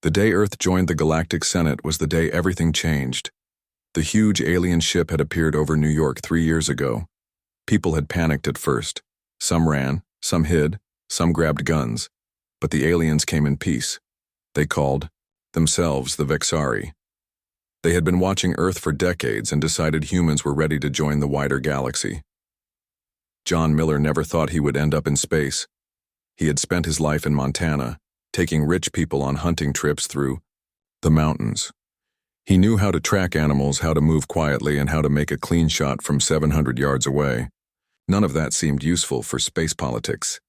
The day Earth joined the Galactic Senate was the day everything changed. The huge alien ship had appeared over New York 3 years ago. People had panicked at first. Some ran, some hid, some grabbed guns. But the aliens came in peace. They called themselves the Vexari. They had been watching Earth for decades and decided humans were ready to join the wider galaxy. John Miller never thought he would end up in space. He had spent his life in Montana, taking rich people on hunting trips through the mountains. He knew how to track animals, how to move quietly, and how to make a clean shot from 700 yards away. None of that seemed useful for space politics.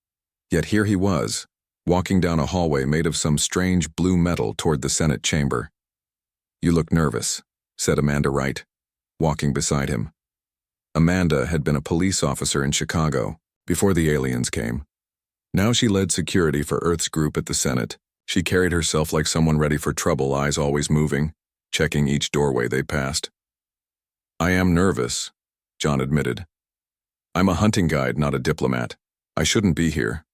Yet here he was, walking down a hallway made of some strange blue metal toward the Senate chamber. "You look nervous," said Amanda Wright, walking beside him. Amanda had been a police officer in Chicago before the aliens came. Now she led security for Earth's group at the Senate. She carried herself like someone ready for trouble, eyes always moving, checking each doorway they passed. "I am nervous," John admitted. "I'm a hunting guide, not a diplomat. I shouldn't be here."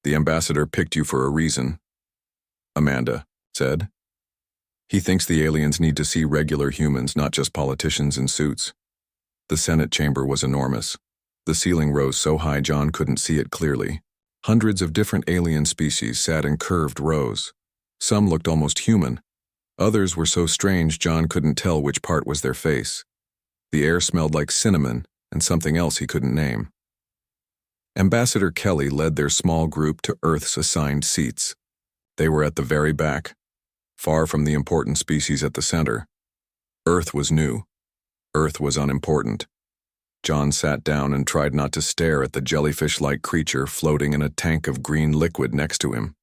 "The ambassador picked you for a reason," Amanda said. "He thinks the aliens need to see regular humans, not just politicians in suits." The Senate chamber was enormous. The ceiling rose so high John couldn't see it clearly. Hundreds of different alien species sat in curved rows. Some looked almost human. Others were so strange John couldn't tell which part was their face. The air smelled like cinnamon and something else he couldn't name. Ambassador Kelly led their small group to Earth's assigned seats. They were at the very back, far from the important species at the center. Earth was new. Earth was unimportant. John sat down and tried not to stare at the jellyfish-like creature floating in a tank of green liquid next to him.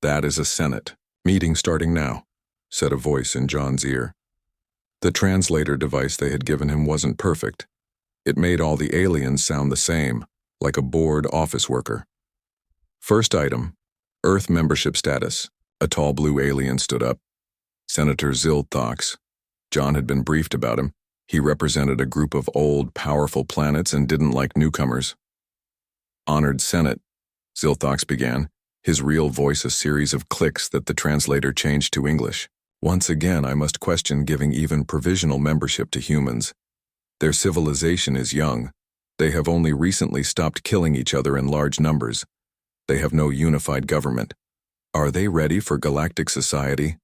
"That is a Senate. Meeting starting now," said a voice in John's ear. The translator device they had given him wasn't perfect. It made all the aliens sound the same, like a bored office worker. "First item, Earth membership status." A tall blue alien stood up. Senator Zilthox. John had been briefed about him. He represented a group of old, powerful planets and didn't like newcomers. "Honored Senate," Zilthox began, his real voice a series of clicks that the translator changed to English. "Once again, I must question giving even provisional membership to humans. Their civilization is young. They have only recently stopped killing each other in large numbers. They have no unified government. Are they ready for galactic society?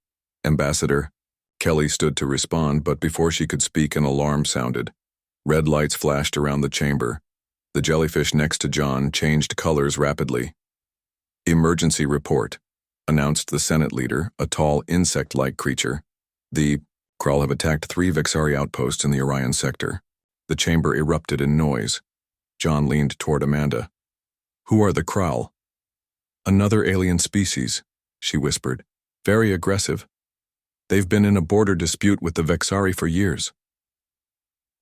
Ambassador?" Kelly stood to respond, but before she could speak, an alarm sounded. Red lights flashed around the chamber. The jellyfish next to John changed colors rapidly. "Emergency report," announced the Senate leader, a tall insect-like creature. "The Krull have attacked 3 Vexari outposts in the Orion sector." The chamber erupted in noise. John leaned toward Amanda. "Who are the Krull?" "Another alien species," she whispered. "Very aggressive. They've been in a border dispute with the Vexari for years."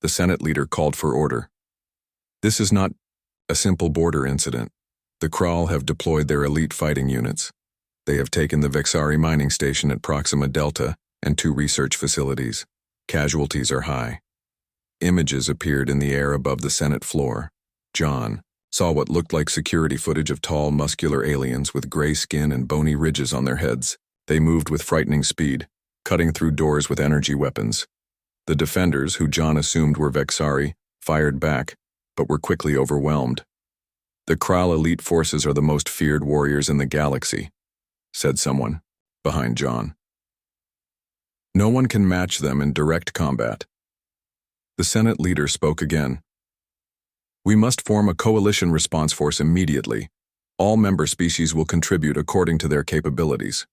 The Senate leader called for order. "This is not a simple border incident. The Krull have deployed their elite fighting units. They have taken the Vexari mining station at Proxima Delta and 2 research facilities. Casualties are high." Images appeared in the air above the Senate floor. John saw what looked like security footage of tall, muscular aliens with gray skin and bony ridges on their heads. They moved with frightening speed, cutting through doors with energy weapons. The defenders, who John assumed were Vexari, fired back, but were quickly overwhelmed. "The Krull elite forces are the most feared warriors in the galaxy," said someone behind John. "No one can match them in direct combat." The Senate leader spoke again. "We must form a coalition response force immediately. All member species will contribute according to their capabilities."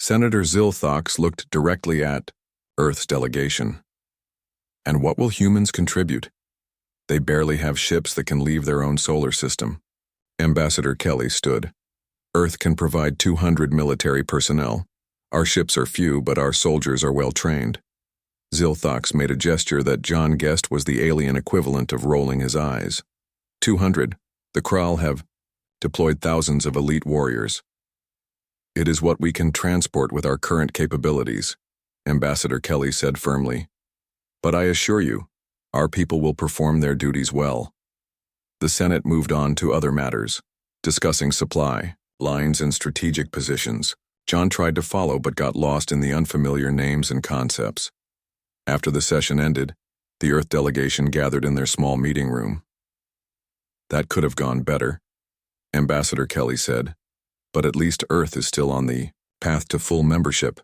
Senator Zilthox looked directly at Earth's delegation. "And what will humans contribute? They barely have ships that can leave their own solar system." Ambassador Kelly stood. "Earth can provide 200 military personnel. Our ships are few, but our soldiers are well trained." Zilthox made a gesture that John guessed was the alien equivalent of rolling his eyes. 200. The Krull have deployed thousands of elite warriors. "It is what we can transport with our current capabilities," Ambassador Kelly said firmly. "But I assure you, our people will perform their duties well." The Senate moved on to other matters, discussing supply, lines and strategic positions. John tried to follow but got lost in the unfamiliar names and concepts. After the session ended, the Earth delegation gathered in their small meeting room. "That could have gone better," Ambassador Kelly said, "but at least Earth is still on the path to full membership."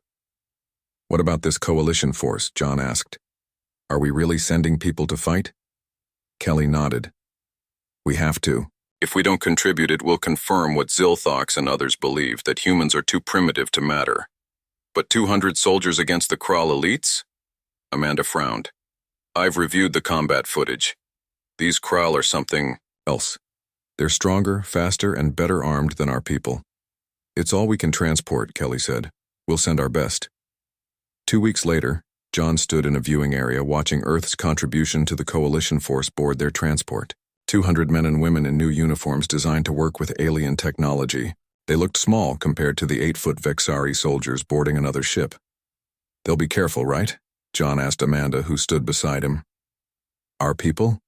"What about this coalition force?" John asked. "Are we really sending people to fight?" Kelly nodded. "We have to. If we don't contribute, it will confirm what Zilthox and others believe, that humans are too primitive to matter. But 200 soldiers against the Kral elites?" Amanda frowned. "I've reviewed the combat footage. These Kral are something else. They're stronger, faster, and better armed than our people." "It's all we can transport," Kelly said. "We'll send our best." 2 weeks later, John stood in a viewing area watching Earth's contribution to the coalition force board their transport. 200 men and women in new uniforms designed to work with alien technology. They looked small compared to the 8-foot Vexari soldiers boarding another ship. "They'll be careful, right?" John asked Amanda, who stood beside him. "Our people?"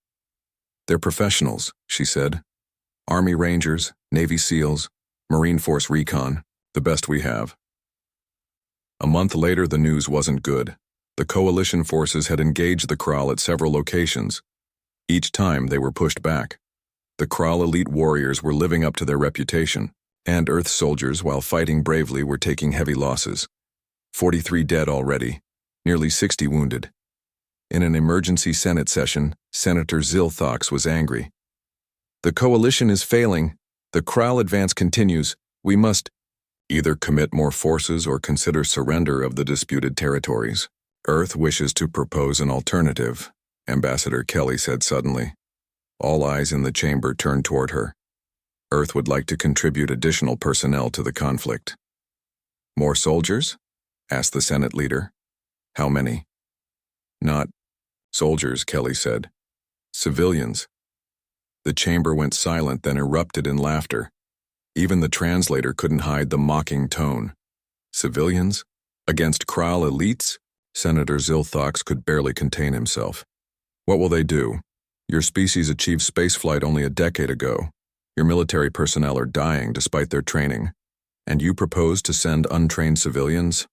"They're professionals," she said. "Army Rangers, Navy SEALs, Marine Force Recon, the best we have." A month later, the news wasn't good. The coalition forces had engaged the Kral at several locations. Each time they were pushed back. The Kral elite warriors were living up to their reputation, and Earth soldiers, while fighting bravely, were taking heavy losses. 43 dead already, nearly 60 wounded. In an emergency Senate session, Senator Zilthox was angry. "The coalition is failing. The Kral advance continues. We must either commit more forces or consider surrender of the disputed territories. Earth wishes to propose an alternative," Ambassador Kelly said suddenly. All eyes in the chamber turned toward her. "Earth would like to contribute additional personnel to the conflict." "More soldiers?" asked the Senate leader. "How many?" "Not soldiers," Kelly said. "Civilians." The chamber went silent, then erupted in laughter. Even the translator couldn't hide the mocking tone. "Civilians? Against Kral elites?" Senator Zilthox could barely contain himself. "What will they do? Your species achieved spaceflight only a decade ago. Your military personnel are dying despite their training. And you propose to send untrained civilians?"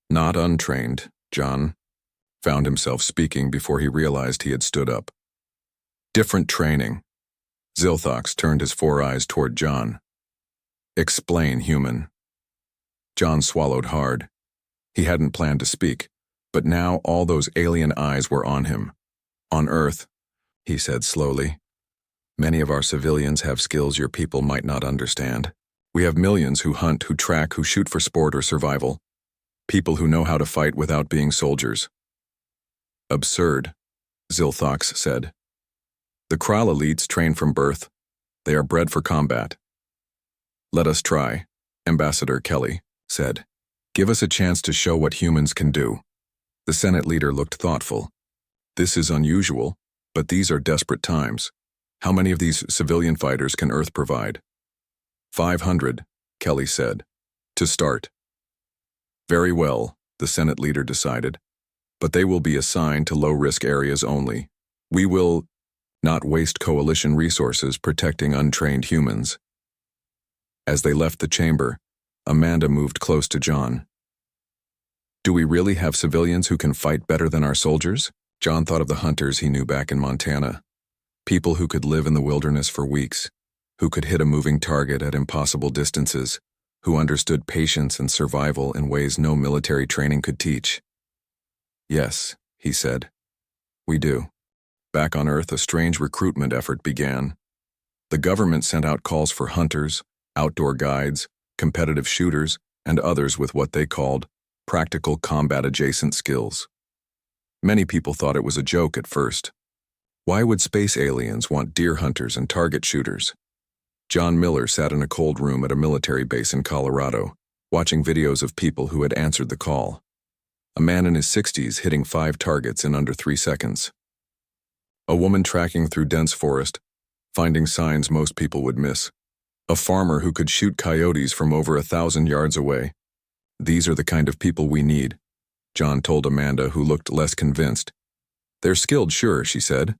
"Not untrained," John found himself speaking before he realized he had stood up. "Different training." Zilthox turned his 4 eyes toward John. "Explain, human." John swallowed hard. He hadn't planned to speak, but now all those alien eyes were on him. "On Earth," he said slowly, "many of our civilians have skills your people might not understand. We have millions who hunt, who track, who shoot for sport or survival. People who know how to fight without being soldiers." "Absurd," Zilthox said. "The Kral elites train from birth. They are bred for combat." "Let us try," Ambassador Kelly said. "Give us a chance to show what humans can do." The Senate leader looked thoughtful. "This is unusual, but these are desperate times. How many of these civilian fighters can Earth provide?" 500, Kelly said. "To start." "Very well," the Senate leader decided. "But they will be assigned to low-risk areas only. We will not waste coalition resources protecting untrained humans." As they left the chamber, Amanda moved close to John. "Do we really have civilians who can fight better than our soldiers?" John thought of the hunters he knew back in Montana. People who could live in the wilderness for weeks, who could hit a moving target at impossible distances, who understood patience and survival in ways no military training could teach. "Yes," he said. "We do." Back on Earth, a strange recruitment effort began. The government sent out calls for hunters, outdoor guides, competitive shooters, and others with what they called practical combat-adjacent skills. Many people thought it was a joke at first. Why would space aliens want deer hunters and target shooters? John Miller sat in a cold room at a military base in Colorado, watching videos of people who had answered the call. A man in his 60s hitting 5 targets in under 3 seconds. A woman tracking through dense forest, finding signs most people would miss. A farmer who could shoot coyotes from over 1,000 yards away. "These are the kind of people we need," John told Amanda, who looked less convinced. "They're skilled, sure," she said,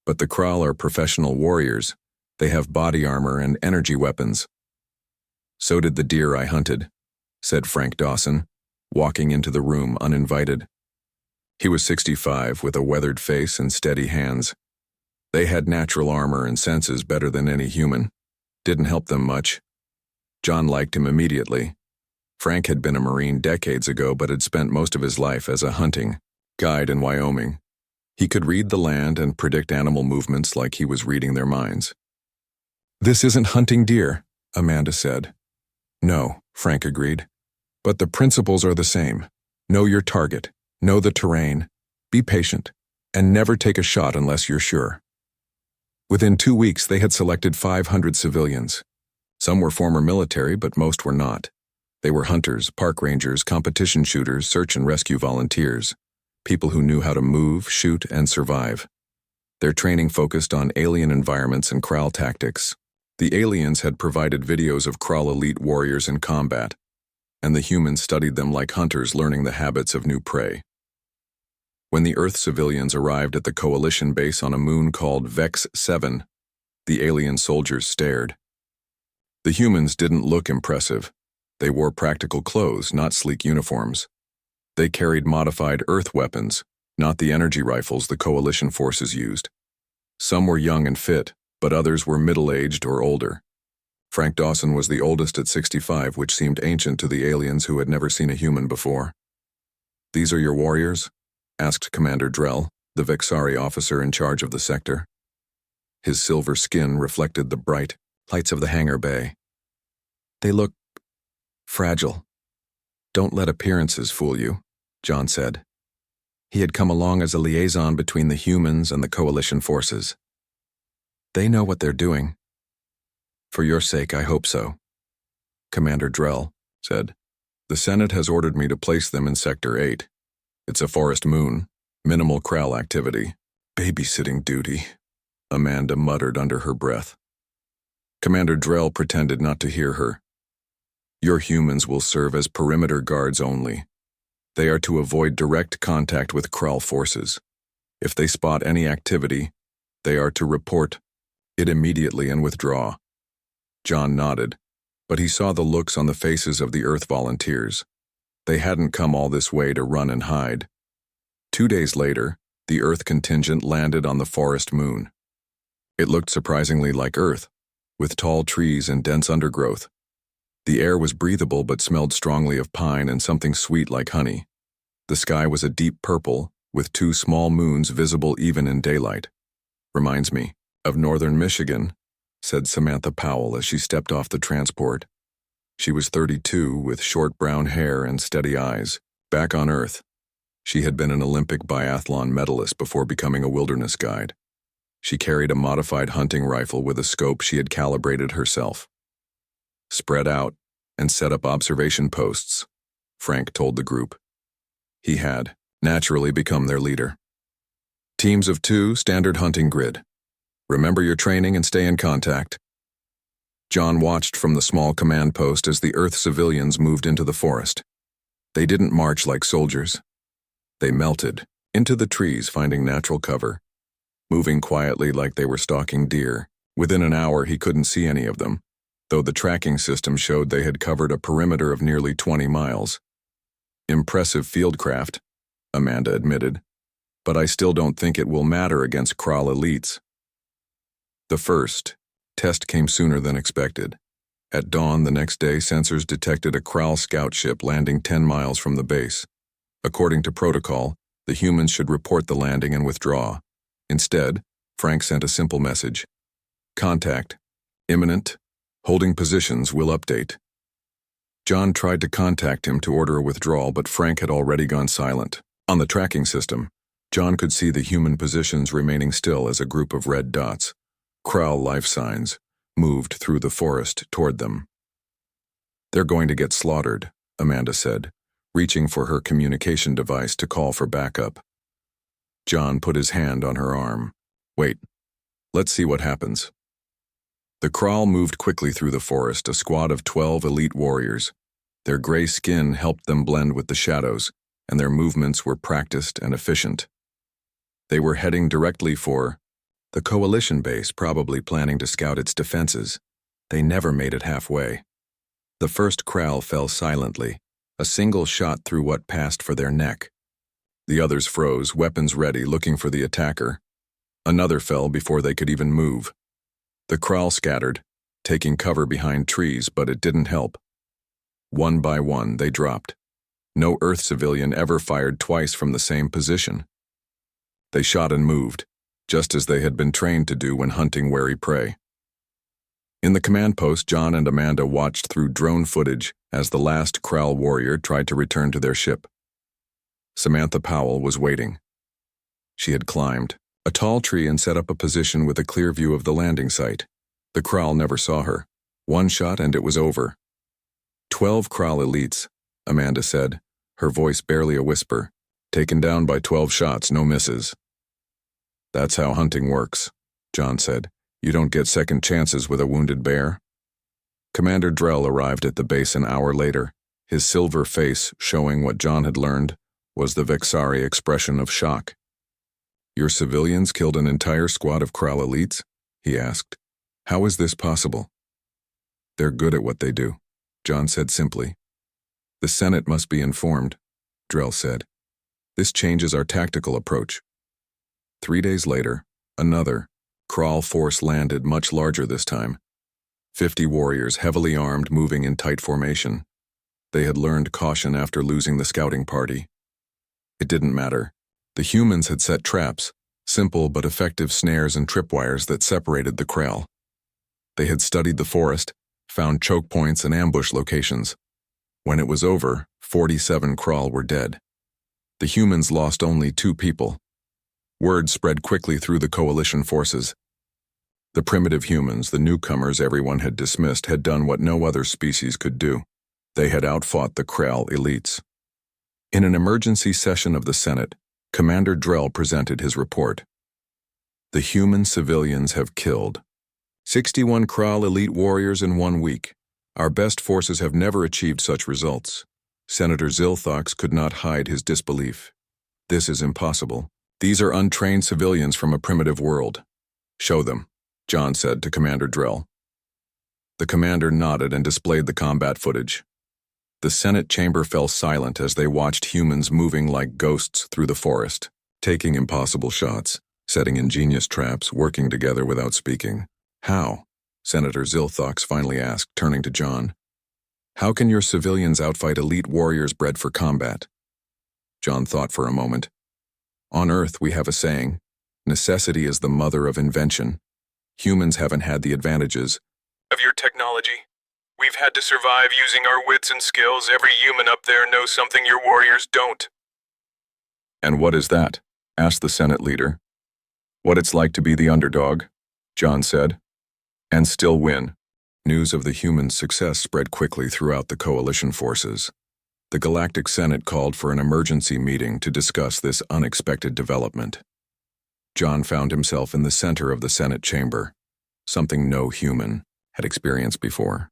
"but the Kral are professional warriors. They have body armor and energy weapons." So did the deer I hunted, said Frank Dawson, walking into the room uninvited. He was 65 with a weathered face and steady hands. They had natural armor and senses better than any human. Didn't help them much. John liked him immediately. Frank had been a Marine decades ago but had spent most of his life as a hunting guide in Wyoming. He could read the land and predict animal movements like he was reading their minds. "This isn't hunting deer," Amanda said. "No," Frank agreed. "But the principles are the same. Know your target, know the terrain, be patient, and never take a shot unless you're sure." Within 2 weeks, they had selected 500 civilians. Some were former military, but most were not. They were hunters, park rangers, competition shooters, search and rescue volunteers, people who knew how to move, shoot, and survive. Their training focused on alien environments and Kral tactics. The aliens had provided videos of Kral elite warriors in combat, and the humans studied them like hunters learning the habits of new prey. When the Earth civilians arrived at the Coalition base on a moon called Vex 7, the alien soldiers stared. The humans didn't look impressive. They wore practical clothes, not sleek uniforms. They carried modified Earth weapons, not the energy rifles the Coalition forces used. Some were young and fit, but others were middle-aged or older. Frank Dawson was the oldest at 65, which seemed ancient to the aliens who had never seen a human before. "These are your warriors?" asked Commander Drell, the Vexari officer in charge of the sector. His silver skin reflected the bright lights of the hangar bay. "They look fragile. Don't let appearances fool you," John said. He had come along as a liaison between the humans and the Coalition forces. "They know what they're doing." "For your sake, I hope so," Commander Drell said. "The Senate has ordered me to place them in Sector 8. It's a forest moon, minimal Kral activity. Babysitting duty," Amanda muttered under her breath. Commander Drell pretended not to hear her. "Your humans will serve as perimeter guards only. They are to avoid direct contact with Kral forces. If they spot any activity, they are to report it immediately and withdraw." John nodded, but he saw the looks on the faces of the Earth volunteers. They hadn't come all this way to run and hide. 2 days later, the Earth contingent landed on the forest moon. It looked surprisingly like Earth, with tall trees and dense undergrowth. The air was breathable but smelled strongly of pine and something sweet like honey. The sky was a deep purple, with 2 small moons visible even in daylight. "Reminds me of northern Michigan," said Samantha Powell as she stepped off the transport. She was 32, with short brown hair and steady eyes. Back on Earth, she had been an Olympic biathlon medalist before becoming a wilderness guide. She carried a modified hunting rifle with a scope she had calibrated herself. "Spread out and set up observation posts," Frank told the group. He had, naturally, become their leader. "Teams of 2, standard hunting grid. Remember your training and stay in contact." John watched from the small command post as the Earth civilians moved into the forest. They didn't march like soldiers. They melted into the trees, finding natural cover, moving quietly like they were stalking deer. Within an hour, he couldn't see any of them, though the tracking system showed they had covered a perimeter of nearly 20 miles. "Impressive fieldcraft," Amanda admitted, "but I still don't think it will matter against Kral elites." The first test came sooner than expected. At dawn the next day, sensors detected a Kral scout ship landing 10 miles from the base. According to protocol, the humans should report the landing and withdraw. Instead, Frank sent a simple message: "Contact. Imminent. Holding positions. Will update." John tried to contact him to order a withdrawal, but Frank had already gone silent. On the tracking system, John could see the human positions remaining still as a group of red dots, Kral life signs, moved through the forest toward them. "They're going to get slaughtered," Amanda said, reaching for her communication device to call for backup. John put his hand on her arm. "Wait. Let's see what happens." The Kral moved quickly through the forest, a squad of 12 elite warriors. Their gray skin helped them blend with the shadows, and their movements were practiced and efficient. They were heading directly for the Coalition base, probably planning to scout its defenses. They never made it halfway. The first Kral fell silently, a single shot through what passed for their neck. The others froze, weapons ready, looking for the attacker. Another fell before they could even move. The Kral scattered, taking cover behind trees, but it didn't help. One by one, they dropped. No Earth civilian ever fired twice from the same position. They shot and moved, just as they had been trained to do when hunting wary prey. In the command post, John and Amanda watched through drone footage as the last Kral warrior tried to return to their ship. Samantha Powell was waiting. She had climbed a tall tree and set up a position with a clear view of the landing site. The Kral never saw her. One shot and it was over. 12 Kral elites, Amanda said, her voice barely a whisper. Taken down by 12 shots, no misses. That's how hunting works, John said. You don't get second chances with a wounded bear. Commander Drell arrived at the base an hour later. His silver face, showing what John had learned, was the Vexari expression of shock. Your civilians killed an entire squad of Kral elites? He asked. How is this possible? They're good at what they do, John said simply. The Senate must be informed, Drell said. This changes our tactical approach. 3 days later, another Kral force landed, much larger this time. 50 warriors, heavily armed, moving in tight formation. They had learned caution after losing the scouting party. It didn't matter. The humans had set traps, simple but effective snares and tripwires that separated the Kral. They had studied the forest, found choke points and ambush locations. When it was over, 47 Kral were dead. The humans lost only 2 people. Word spread quickly through the coalition forces. The primitive humans, the newcomers everyone had dismissed, had done what no other species could do. They had outfought the Kral elites. In an emergency session of the Senate, Commander Drell presented his report. The human civilians have killed 61 Kral elite warriors in 1 week. Our best forces have never achieved such results. Senator Zilthox could not hide his disbelief. This is impossible. These are untrained civilians from a primitive world. Show them, John said to Commander Drell. The commander nodded and displayed the combat footage. The Senate chamber fell silent as they watched humans moving like ghosts through the forest, taking impossible shots, setting ingenious traps, working together without speaking. How? Senator Zilthox finally asked, turning to John. How can your civilians outfight elite warriors bred for combat? John thought for a moment. On Earth, we have a saying, necessity is the mother of invention. Humans haven't had the advantages of your technology. We've had to survive using our wits and skills. Every human up there knows something your warriors don't. And what is that? Asked the Senate leader. What it's like to be the underdog, John said. And still win. News of the humans' success spread quickly throughout the coalition forces. The Galactic Senate called for an emergency meeting to discuss this unexpected development. John found himself in the center of the Senate chamber, something no human had experienced before.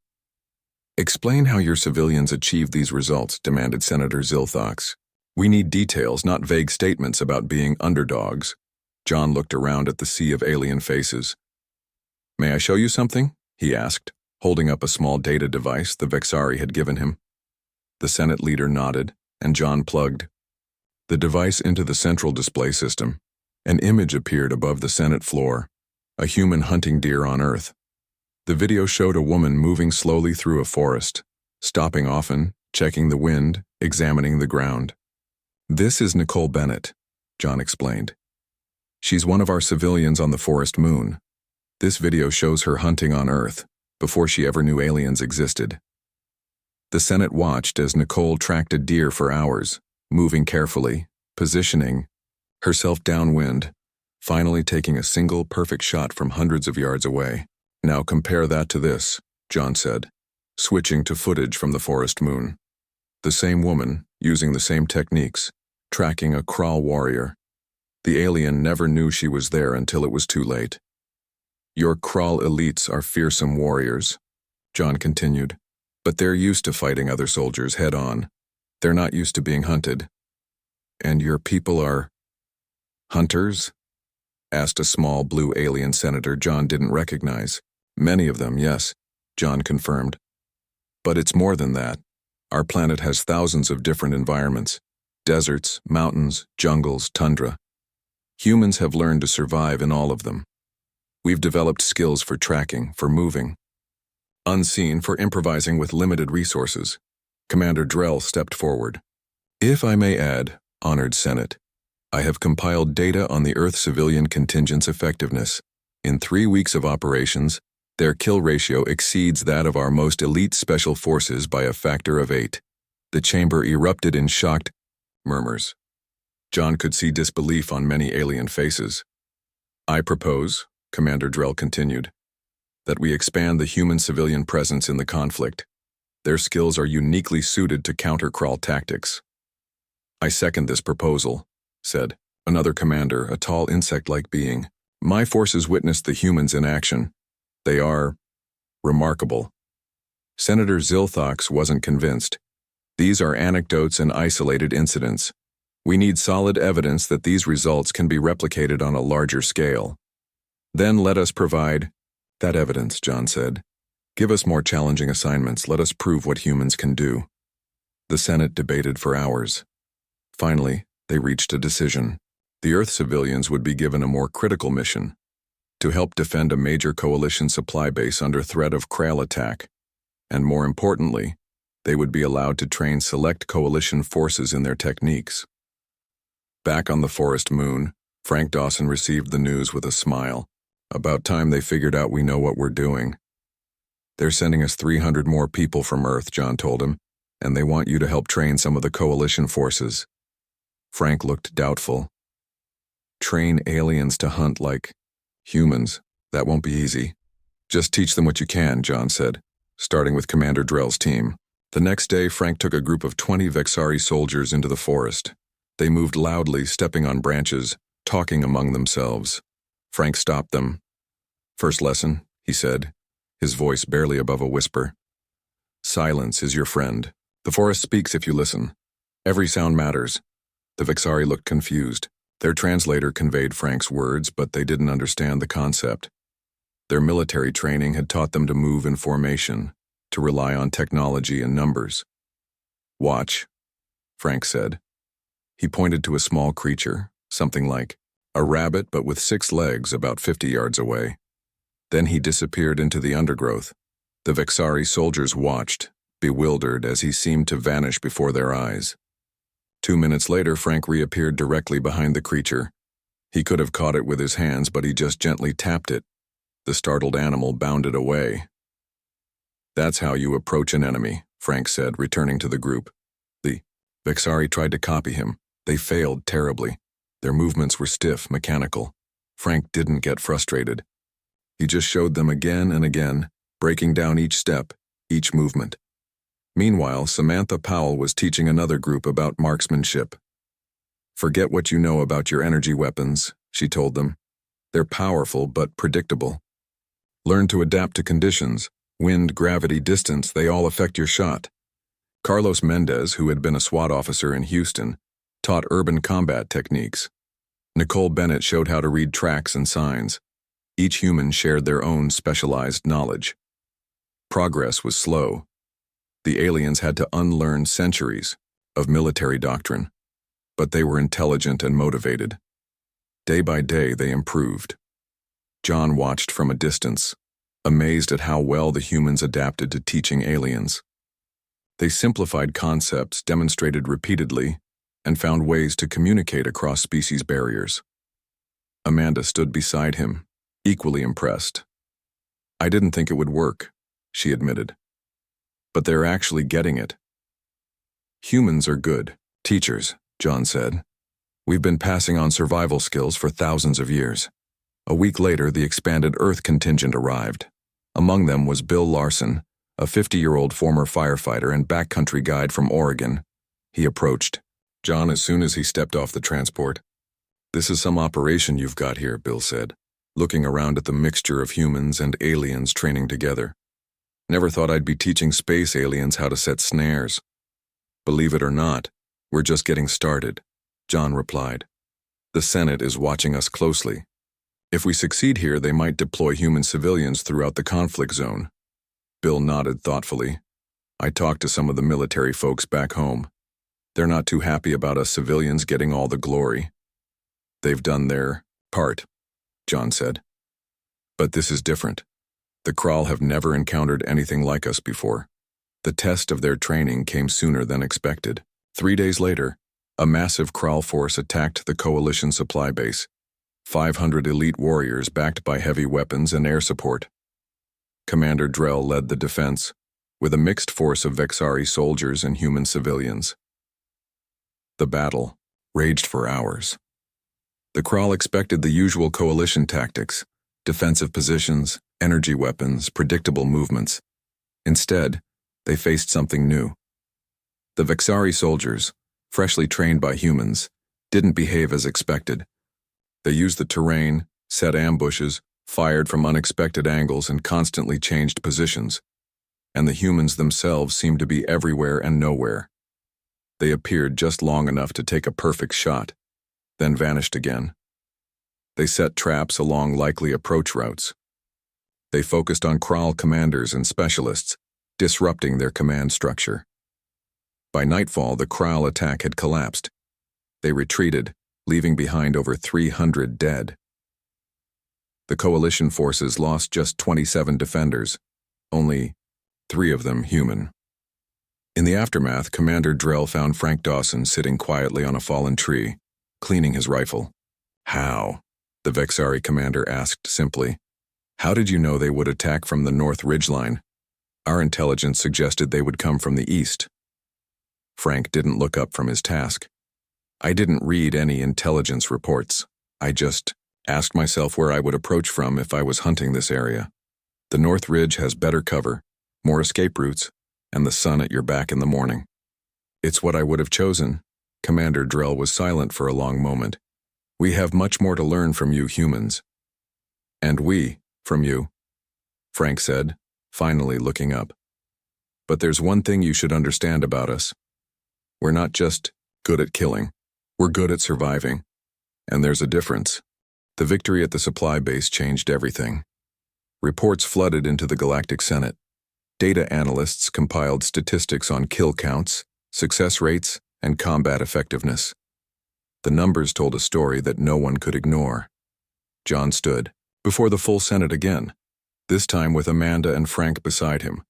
Explain how your civilians achieved these results, demanded Senator Zilthox. We need details, not vague statements about being underdogs. John looked around at the sea of alien faces. May I show you something? He asked, holding up a small data device the Vexari had given him. The Senate leader nodded, and John plugged the device into the central display system. An image appeared above the Senate floor, a human hunting deer on Earth. The video showed a woman moving slowly through a forest, stopping often, checking the wind, examining the ground. This is Nicole Bennett, John explained. She's one of our civilians on the forest moon. This video shows her hunting on Earth, before she ever knew aliens existed. The Senate watched as Nicole tracked a deer for hours, moving carefully, positioning herself downwind, finally taking a single perfect shot from hundreds of yards away. Now compare that to this, John said, switching to footage from the forest moon. The same woman, using the same techniques, tracking a Kral warrior. The alien never knew she was there until it was too late. Your Kral elites are fearsome warriors, John continued, but they're used to fighting other soldiers head-on. They're not used to being hunted. And your people are hunters? Asked a small blue alien senator John didn't recognize. Many of them, yes, John confirmed. But it's more than that. Our planet has thousands of different environments: deserts, mountains, jungles, tundra. Humans have learned to survive in all of them. We've developed skills for tracking, for moving, unseen, for improvising with limited resources. Commander Drell stepped forward. If I may add, honored Senate, I have compiled data on the Earth civilian contingent's effectiveness. In 3 weeks of operations, their kill ratio exceeds that of our most elite special forces by a factor of 8. The chamber erupted in shocked murmurs. John could see disbelief on many alien faces. I propose, Commander Drell continued, that we expand the human civilian presence in the conflict. Their skills are uniquely suited to counter-crawl tactics. I second this proposal, said another commander, a tall insect-like being. My forces witnessed the humans in action. They are remarkable. Senator Zilthox wasn't convinced. These are anecdotes and isolated incidents. We need solid evidence that these results can be replicated on a larger scale. Then let us provide that evidence, John said. Give us more challenging assignments. Let us prove what humans can do. The Senate debated for hours. Finally, they reached a decision. The Earth civilians would be given a more critical mission: to help defend a major coalition supply base under threat of Krail attack. And more importantly, they would be allowed to train select coalition forces in their techniques. Back on the forest moon, Frank Dawson received the news with a smile. About time they figured out we know what we're doing. They're sending us 300 more people from Earth, John told him, and they want you to help train some of the coalition forces. Frank looked doubtful. Train aliens to hunt like humans. That won't be easy. Just teach them what you can, John said, starting with Commander Drell's team. The next day, Frank took a group of 20 Vexari soldiers into the forest. They moved loudly, stepping on branches, talking among themselves. Frank stopped them. First lesson, he said, his voice barely above a whisper. Silence is your friend. The forest speaks if you listen. Every sound matters. The Vexari looked confused. Their translator conveyed Frank's words, but they didn't understand the concept. Their military training had taught them to move in formation, to rely on technology and numbers. Watch, Frank said. He pointed to a small creature, something like a rabbit but with 6 legs about 50 yards away. Then he disappeared into the undergrowth. The Vexari soldiers watched, bewildered as he seemed to vanish before their eyes. 2 minutes later, Frank reappeared directly behind the creature. He could have caught it with his hands, but he just gently tapped it. The startled animal bounded away. That's how you approach an enemy, Frank said, returning to the group. The Vexari tried to copy him. They failed terribly. Their movements were stiff, mechanical. Frank didn't get frustrated. He just showed them again and again, breaking down each step, each movement. Meanwhile, Samantha Powell was teaching another group about marksmanship. Forget what you know about your energy weapons, she told them. They're powerful but predictable. Learn to adapt to conditions. Wind, gravity, distance, they all affect your shot. Carlos Mendez, who had been a SWAT officer in Houston, taught urban combat techniques. Nicole Bennett showed how to read tracks and signs. Each human shared their own specialized knowledge. Progress was slow. The aliens had to unlearn centuries of military doctrine, but they were intelligent and motivated. Day by day, they improved. John watched from a distance, amazed at how well the humans adapted to teaching aliens. They simplified concepts, demonstrated repeatedly, and found ways to communicate across species barriers. Amanda stood beside him, equally impressed. I didn't think it would work, she admitted. But they're actually getting it. Humans are good teachers, John said. We've been passing on survival skills for thousands of years. A week later, the expanded Earth contingent arrived. Among them was Bill Larson, a 50-year-old former firefighter and backcountry guide from Oregon. He approached John as soon as he stepped off the transport. This is some operation you've got here, Bill said, looking around at the mixture of humans and aliens training together. Never thought I'd be teaching space aliens how to set snares. Believe it or not, we're just getting started, John replied. The Senate is watching us closely. If we succeed here, they might deploy human civilians throughout the conflict zone. Bill nodded thoughtfully. I talked to some of the military folks back home. They're not too happy about us civilians getting all the glory. They've done their part, John said. But this is different. The Krall have never encountered anything like us before. The test of their training came sooner than expected. 3 days later, a massive Krall force attacked the Coalition supply base. 500 elite warriors backed by heavy weapons and air support. Commander Drell led the defense, with a mixed force of Vexari soldiers and human civilians. The battle raged for hours. The Krall expected the usual Coalition tactics: defensive positions, energy weapons, predictable movements. Instead, they faced something new. The Vexari soldiers, freshly trained by humans, didn't behave as expected. They used the terrain, set ambushes, fired from unexpected angles, and constantly changed positions. And the humans themselves seemed to be everywhere and nowhere. They appeared just long enough to take a perfect shot, then vanished again. They set traps along likely approach routes. They focused on Krall commanders and specialists, disrupting their command structure. By nightfall, the Krall attack had collapsed. They retreated, leaving behind over 300 dead. The Coalition forces lost just 27 defenders, only 3 of them human. In the aftermath, Commander Drell found Frank Dawson sitting quietly on a fallen tree, cleaning his rifle. "How?" the Vexari commander asked simply. "How did you know they would attack from the north ridgeline? Our intelligence suggested they would come from the east." Frank didn't look up from his task. "I didn't read any intelligence reports. I just asked myself where I would approach from if I was hunting this area. The North Ridge has better cover, more escape routes, and the sun at your back in the morning. It's what I would have chosen." Commander Drell was silent for a long moment. "We have much more to learn from you humans." "And we, from you," Frank said, finally looking up. "But there's one thing you should understand about us. We're not just good at killing. We're good at surviving. And there's a difference." The victory at the supply base changed everything. Reports flooded into the Galactic Senate. Data analysts compiled statistics on kill counts, success rates, and combat effectiveness. The numbers told a story that no one could ignore. John stood before the full Senate again, this time with Amanda and Frank beside him.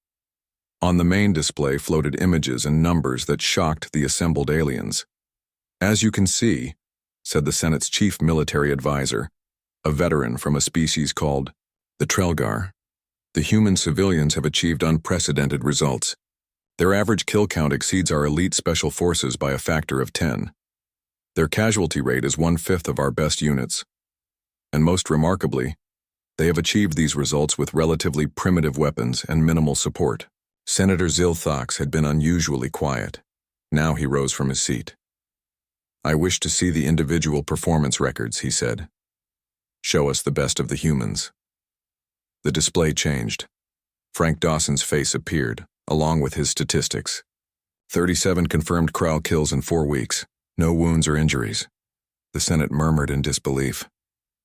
On the main display floated images and numbers that shocked the assembled aliens. "As you can see," said the Senate's chief military advisor, a veteran from a species called the Trelgar, "the human civilians have achieved unprecedented results. Their average kill count exceeds our elite special forces by a factor of 10. Their casualty rate is 1/5 of our best units. And most remarkably, they have achieved these results with relatively primitive weapons and minimal support." Senator Zilthox had been unusually quiet. Now he rose from his seat. "I wish to see the individual performance records," he said. "Show us the best of the humans." The display changed. Frank Dawson's face appeared, along with his statistics. 37 confirmed Krall kills in 4 weeks. No wounds or injuries. The Senate murmured in disbelief.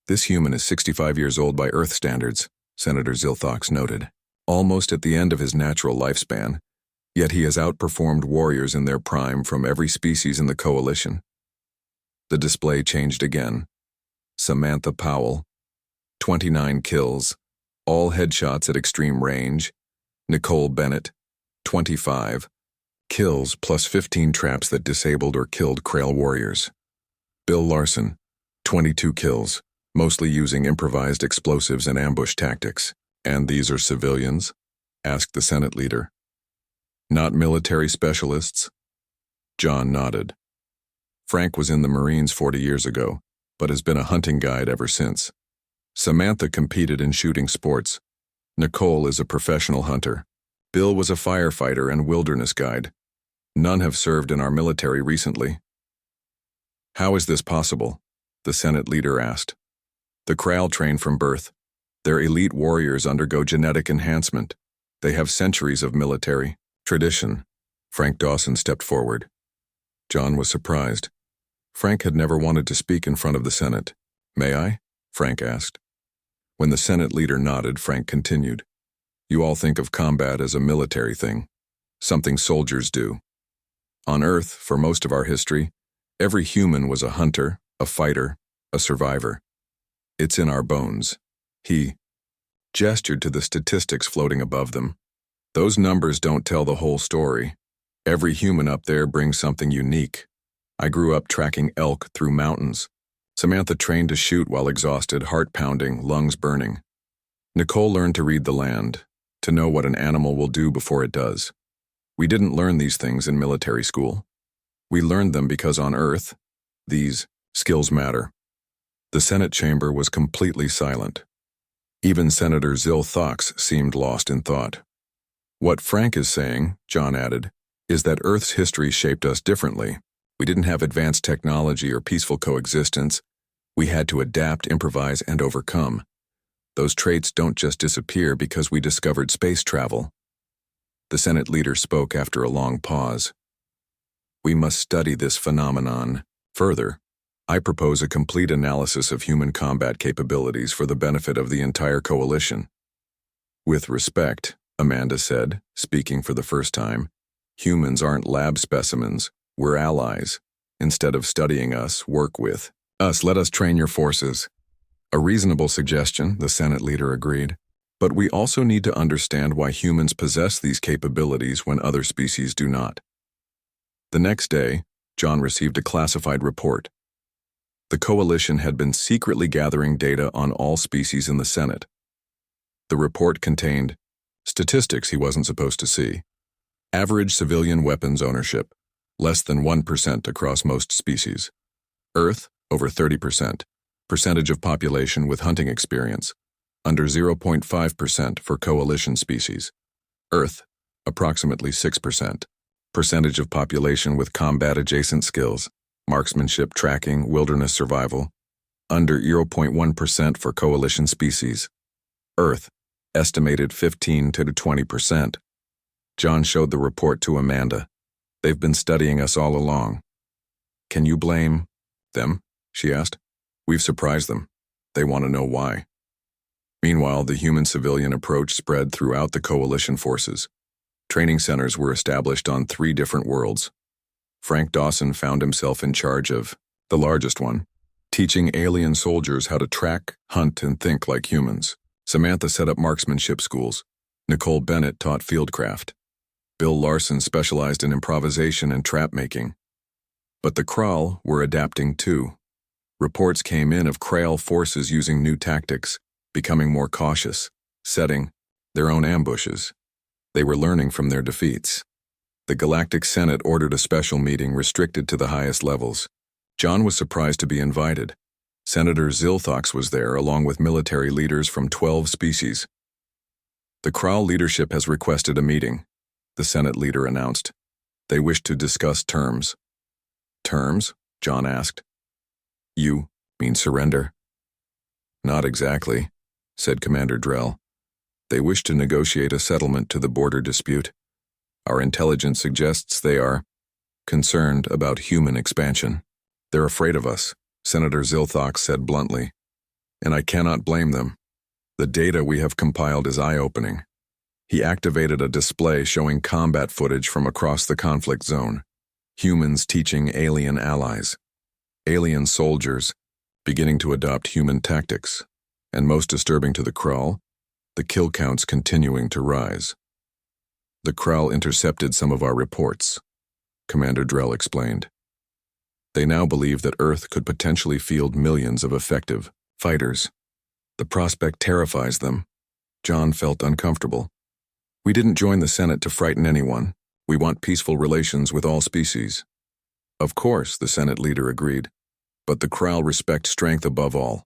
"This human is 65 years old by Earth standards," Senator Zilthox noted. "Almost at the end of his natural lifespan, yet he has outperformed warriors in their prime from every species in the Coalition." The display changed again. Samantha Powell, 29 kills, all headshots at extreme range. Nicole Bennett, 25 kills plus 15 traps that disabled or killed Krall warriors. Bill Larson, 22 kills, mostly using improvised explosives and ambush tactics. "And these are civilians?" asked the Senate leader. "Not military specialists?" John nodded. "Frank was in the Marines 40 years ago, but has been a hunting guide ever since. Samantha competed in shooting sports. Nicole is a professional hunter. Bill was a firefighter and wilderness guide. None have served in our military recently." "How is this possible?" the Senate leader asked. "The Krall train from birth. Their elite warriors undergo genetic enhancement. They have centuries of military tradition." Frank Dawson stepped forward. John was surprised. Frank had never wanted to speak in front of the Senate. "May I?" Frank asked. When the Senate leader nodded, Frank continued. "You all think of combat as a military thing. something soldiers do. On Earth, for most of our history, every human was a hunter, a fighter, a survivor. It's in our bones. He gestured to the statistics floating above them. Those numbers don't tell the whole story. Every human up there brings something unique. I grew up tracking elk through mountains. Samantha trained to shoot while exhausted, heart pounding, lungs burning. Nicole learned to read the land, to know what an animal will do before it does. We didn't learn these things in military school. We learned them because on Earth, these skills matter. The Senate chamber was completely silent. Even Senator Zil Thox seemed lost in thought. What Frank is saying, John added, is that Earth's history shaped us differently. We didn't have advanced technology or peaceful coexistence. We had to adapt, improvise, and overcome. Those traits don't just disappear because we discovered space travel. The Senate leader spoke after a long pause. We must study this phenomenon further. I propose a complete analysis of human combat capabilities for the benefit of the entire coalition. With respect, Amanda said, speaking for the first time, humans aren't lab specimens, we're allies. Instead of studying us, work with us. Let us train your forces. A reasonable suggestion, the Senate leader agreed. But we also need to understand why humans possess these capabilities when other species do not. The next day, John received a classified report. The coalition had been secretly gathering data on all species in the Senate. The report contained statistics he wasn't supposed to see. Average civilian weapons ownership, less than 1% across most species. Earth, over 30%. Percentage of population with hunting experience, under 0.5% for coalition species. Earth, approximately 6%. Percentage of population with combat-adjacent skills, marksmanship, tracking, wilderness survival, under 0.1% for coalition species. Earth, estimated 15 to 20%. John showed the report to Amanda. They've been studying us all along. Can you blame them? She asked. We've surprised them. They want to know why. Meanwhile, the human-civilian approach spread throughout the coalition forces. Training centers were established on 3 different worlds. Frank Dawson found himself in charge of the largest one, teaching alien soldiers how to track, hunt, and think like humans. Samantha set up marksmanship schools. Nicole Bennett taught fieldcraft. Bill Larson specialized in improvisation and trap-making. But the Kral were adapting too. Reports came in of Kral forces using new tactics, becoming more cautious, setting their own ambushes. They were learning from their defeats. The Galactic Senate ordered a special meeting restricted to the highest levels. John was surprised to be invited. Senator Zil Thox was there, along with military leaders from 12 species. The Kral leadership has requested a meeting, the Senate leader announced. They wish to discuss terms. Terms? John asked. You mean surrender? Not exactly, said Commander Drell. They wish to negotiate a settlement to the border dispute. Our intelligence suggests they are concerned about human expansion. They're afraid of us, Senator Zil Thox said bluntly. And I cannot blame them. The data we have compiled is eye-opening. He activated a display showing combat footage from across the conflict zone. Humans teaching alien allies. Alien soldiers beginning to adopt human tactics. And most disturbing to the Kral, the kill counts continuing to rise. The Kral intercepted some of our reports, Commander Drell explained. They now believe that Earth could potentially field millions of effective fighters. The prospect terrifies them. John felt uncomfortable. We didn't join the Senate to frighten anyone. We want peaceful relations with all species. Of course, the Senate leader agreed. But the Kral respect strength above all.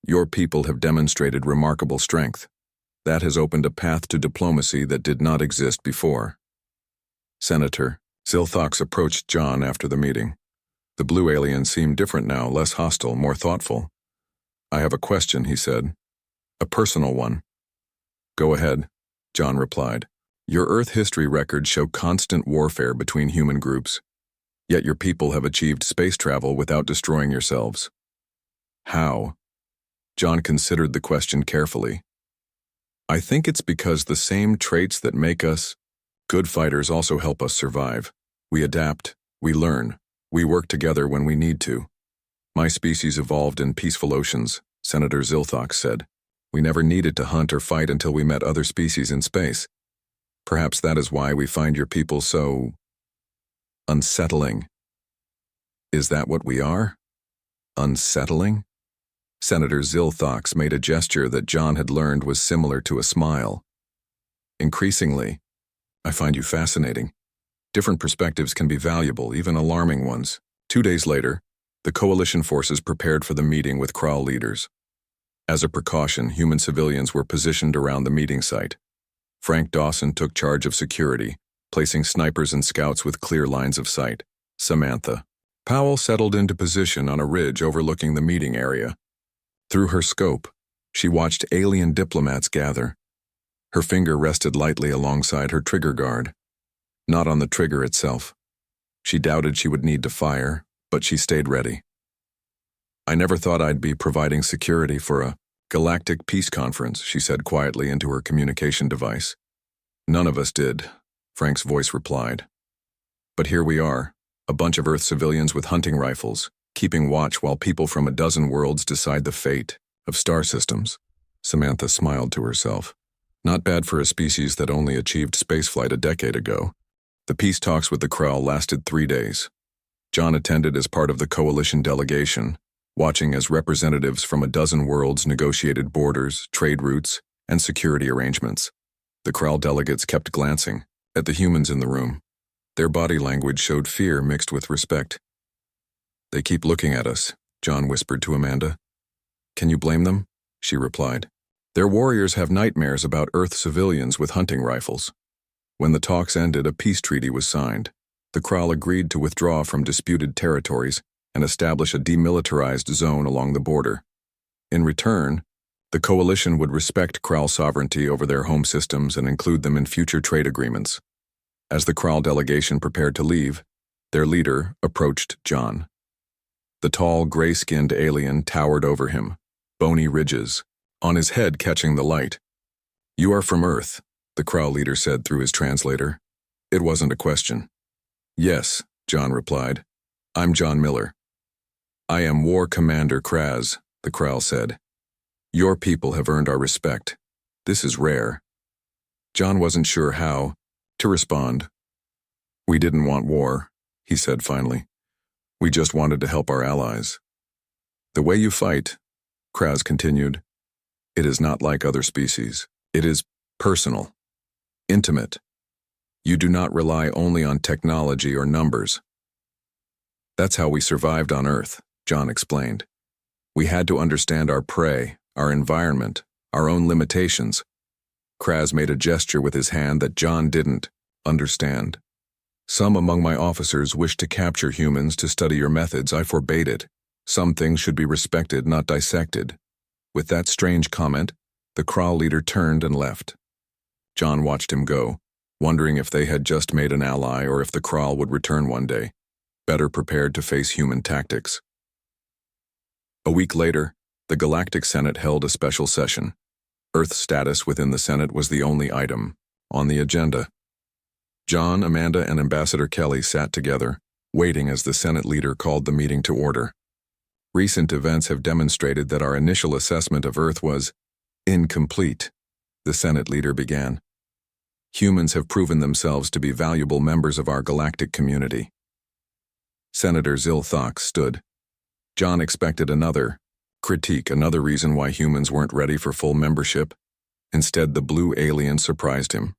Your people have demonstrated remarkable strength. That has opened a path to diplomacy that did not exist before. Senator Zil Thox approached John after the meeting. The blue alien seemed different now, less hostile, more thoughtful. I have a question, he said. A personal one. Go ahead, John replied. Your Earth history records show constant warfare between human groups. Yet your people have achieved space travel without destroying yourselves. How? John considered the question carefully. I think it's because the same traits that make us Good fighters also help us survive. We adapt, we learn, we work together when we need to. My species evolved in peaceful oceans, Senator Zilthox said. We never needed to hunt or fight until we met other species in space. Perhaps that is why we find your people so unsettling. Is that what we are? Unsettling? Senator Zilthox made a gesture that John had learned was similar to a smile. Increasingly, I find you fascinating. Different perspectives can be valuable, even alarming ones. 2 days later, the coalition forces prepared for the meeting with Kral leaders. As a precaution, human civilians were positioned around the meeting site. Frank Dawson took charge of security, placing snipers and scouts with clear lines of sight. Samantha Powell settled into position on a ridge overlooking the meeting area. Through her scope, she watched alien diplomats gather. Her finger rested lightly alongside her trigger guard, not on the trigger itself. She doubted she would need to fire, but she stayed ready. I never thought I'd be providing security for a galactic peace conference, she said quietly into her communication device. None of us did, Frank's voice replied. But here we are, a bunch of Earth civilians with hunting rifles, keeping watch while people from a dozen worlds decide the fate of star systems. Samantha smiled to herself. Not bad for a species that only achieved spaceflight a decade ago. The peace talks with the Kral lasted 3 days. John attended as part of the coalition delegation, watching as representatives from a dozen worlds negotiated borders, trade routes, and security arrangements. The Kral delegates kept glancing at the humans in the room. Their body language showed fear mixed with respect. They keep looking at us, John whispered to Amanda. Can you blame them? She replied. Their warriors have nightmares about Earth civilians with hunting rifles. When the talks ended, a peace treaty was signed. The Kral agreed to withdraw from disputed territories and establish a demilitarized zone along the border. In return, the coalition would respect Kral sovereignty over their home systems and include them in future trade agreements. As the Kral delegation prepared to leave, their leader approached John. The tall, gray-skinned alien towered over him, bony ridges on his head catching the light. You are from Earth, the Kral leader said through his translator. It wasn't a question. Yes, John replied. I'm John Miller. I am War Commander Kraz, the Kral said. Your people have earned our respect. This is rare. John wasn't sure how to respond. We didn't want war, he said finally. We just wanted to help our allies. The way you fight, Kraz continued, it is not like other species. It is personal, intimate. You do not rely only on technology or numbers. That's how we survived on Earth, John explained. We had to understand our prey, our environment, our own limitations. Kraz made a gesture with his hand that John didn't understand. Some among my officers wished to capture humans to study your methods. I forbade it. Some things should be respected, not dissected. With that strange comment, the Kral leader turned and left. John watched him go, wondering if they had just made an ally or if the Kral would return one day, better prepared to face human tactics. A week later, the Galactic Senate held a special session. Earth status within the Senate was the only item on the agenda. John, Amanda, and Ambassador Kelly sat together, waiting as the Senate leader called the meeting to order. Recent events have demonstrated that our initial assessment of Earth was incomplete, the Senate leader began. Humans have proven themselves to be valuable members of our galactic community. Senator Zilthox stood. John expected another critique, another reason why humans weren't ready for full membership. Instead, the blue alien surprised him.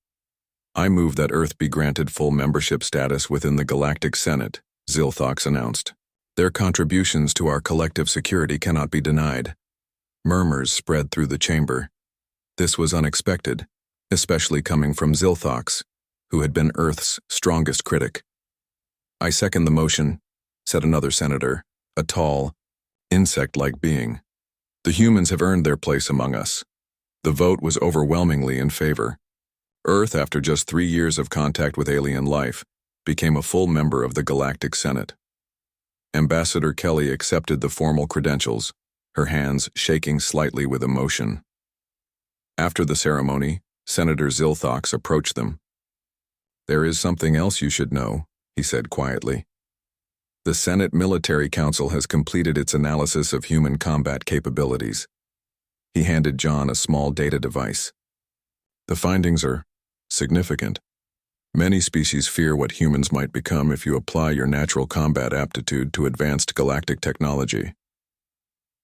I move that Earth be granted full membership status within the Galactic Senate, Zilthox announced. Their contributions to our collective security cannot be denied. Murmurs spread through the chamber. This was unexpected, especially coming from Zilthox, who had been Earth's strongest critic. I second the motion, said another senator, a tall, insect-like being. The humans have earned their place among us. The vote was overwhelmingly in favor. Earth, after just 3 years of contact with alien life, became a full member of the Galactic Senate. Ambassador Kelly accepted the formal credentials, her hands shaking slightly with emotion. After the ceremony, Senator Zilthox approached them. There is something else you should know, he said quietly. The Senate Military Council has completed its analysis of human combat capabilities. He handed John a small data device. The findings are significant. Many species fear what humans might become if you apply your natural combat aptitude to advanced galactic technology.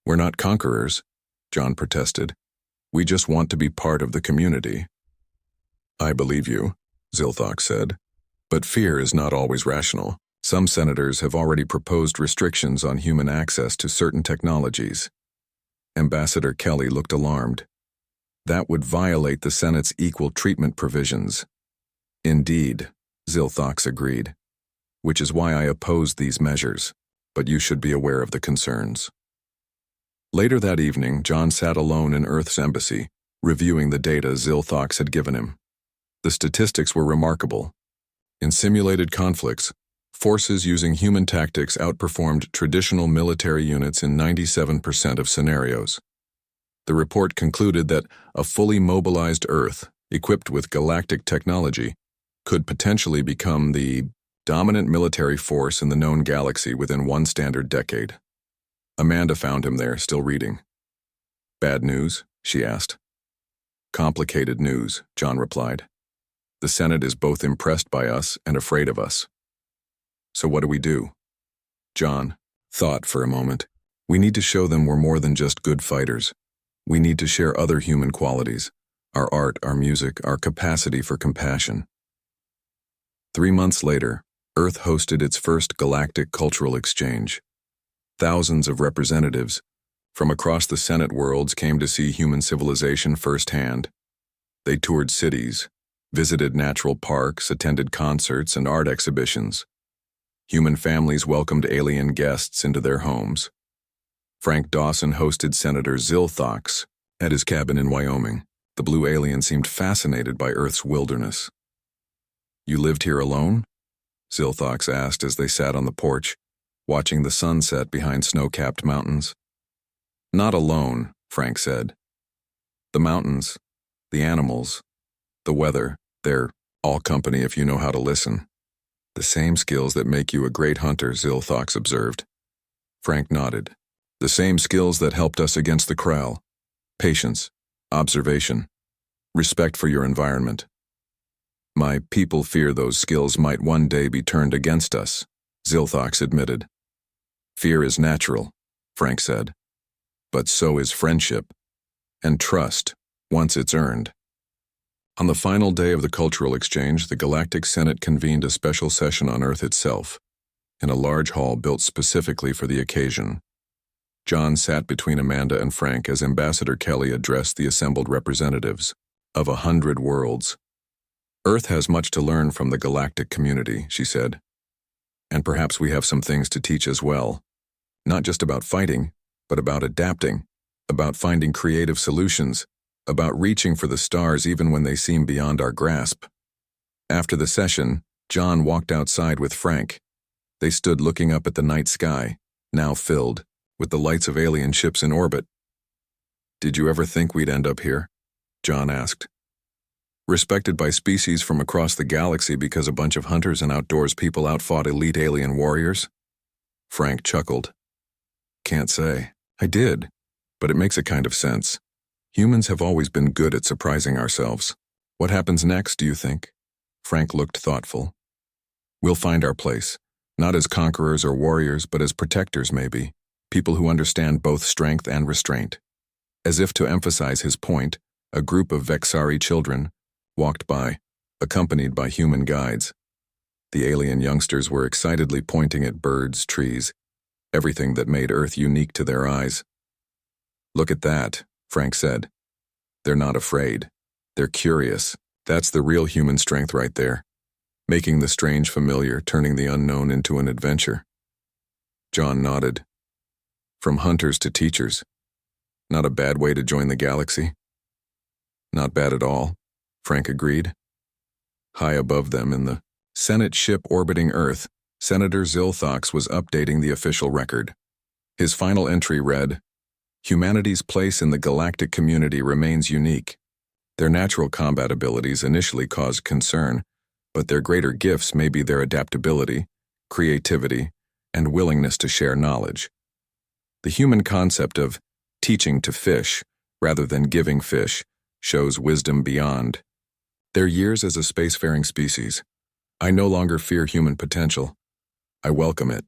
We're not conquerors, John protested. We just want to be part of the community. I believe you, Zilthok said. But fear is not always rational. Some senators have already proposed restrictions on human access to certain technologies. Ambassador Kelly looked alarmed. That would violate the Senate's equal treatment provisions. Indeed, Zilthox agreed, which is why I opposed these measures, but you should be aware of the concerns. Later that evening, John sat alone in Earth's embassy, reviewing the data Zilthox had given him. The statistics were remarkable. In simulated conflicts, forces using human tactics outperformed traditional military units in 97% of scenarios. The report concluded that a fully mobilized Earth, equipped with galactic technology, could potentially become the dominant military force in the known galaxy within one standard decade. Amanda found him there, still reading. Bad news? She asked. Complicated news, John replied. The Senate is both impressed by us and afraid of us. So what do we do? John thought for a moment. We need to show them we're more than just good fighters. We need to share other human qualities, our art, our music, our capacity for compassion. 3 months later, Earth hosted its first galactic cultural exchange. Thousands of representatives from across the Senate worlds came to see human civilization firsthand. They toured cities, visited natural parks, attended concerts and art exhibitions. Human families welcomed alien guests into their homes. Frank Dawson hosted Senator Zilthox at his cabin in Wyoming. The blue alien seemed fascinated by Earth's wilderness. You lived here alone? Zilthox asked as they sat on the porch, watching the sunset behind snow-capped mountains. Not alone, Frank said. The mountains, the animals, the weather, they're all company if you know how to listen. The same skills that make you a great hunter, Zilthox observed. Frank nodded. The same skills that helped us against the Krell. Patience, observation, respect for your environment. My people fear those skills might one day be turned against us, Zilthox admitted. Fear is natural, Frank said. But so is friendship and trust once it's earned. On the final day of the cultural exchange, the Galactic Senate convened a special session on Earth itself, in a large hall built specifically for the occasion. John sat between Amanda and Frank as Ambassador Kelly addressed the assembled representatives of 100 worlds. Earth has much to learn from the galactic community, she said. And perhaps we have some things to teach as well. Not just about fighting, but about adapting, about finding creative solutions, about reaching for the stars even when they seem beyond our grasp. After the session, John walked outside with Frank. They stood looking up at the night sky, now filled with the lights of alien ships in orbit. Did you ever think we'd end up here? John asked. Respected by species from across the galaxy because a bunch of hunters and outdoors people outfought elite alien warriors? Frank chuckled. Can't say. I did, but it makes a kind of sense. Humans have always been good at surprising ourselves. What happens next, do you think? Frank looked thoughtful. We'll find our place, not as conquerors or warriors, but as protectors maybe, people who understand both strength and restraint. As if to emphasize his point, a group of Vexari children walked by, accompanied by human guides. The alien youngsters were excitedly pointing at birds, trees, everything that made Earth unique to their eyes. Look at that, Frank said. They're not afraid. They're curious. That's the real human strength right there. Making the strange familiar, turning the unknown into an adventure. John nodded. From hunters to teachers. Not a bad way to join the galaxy. Not bad at all, Frank agreed. High above them in the Senate ship orbiting Earth, Senator Zilthox was updating the official record. His final entry read, Humanity's place in the galactic community remains unique. Their natural combat abilities initially caused concern, but their greater gifts may be their adaptability, creativity, and willingness to share knowledge. The human concept of teaching to fish rather than giving fish shows wisdom beyond their years as a spacefaring species. I no longer fear human potential. I welcome it.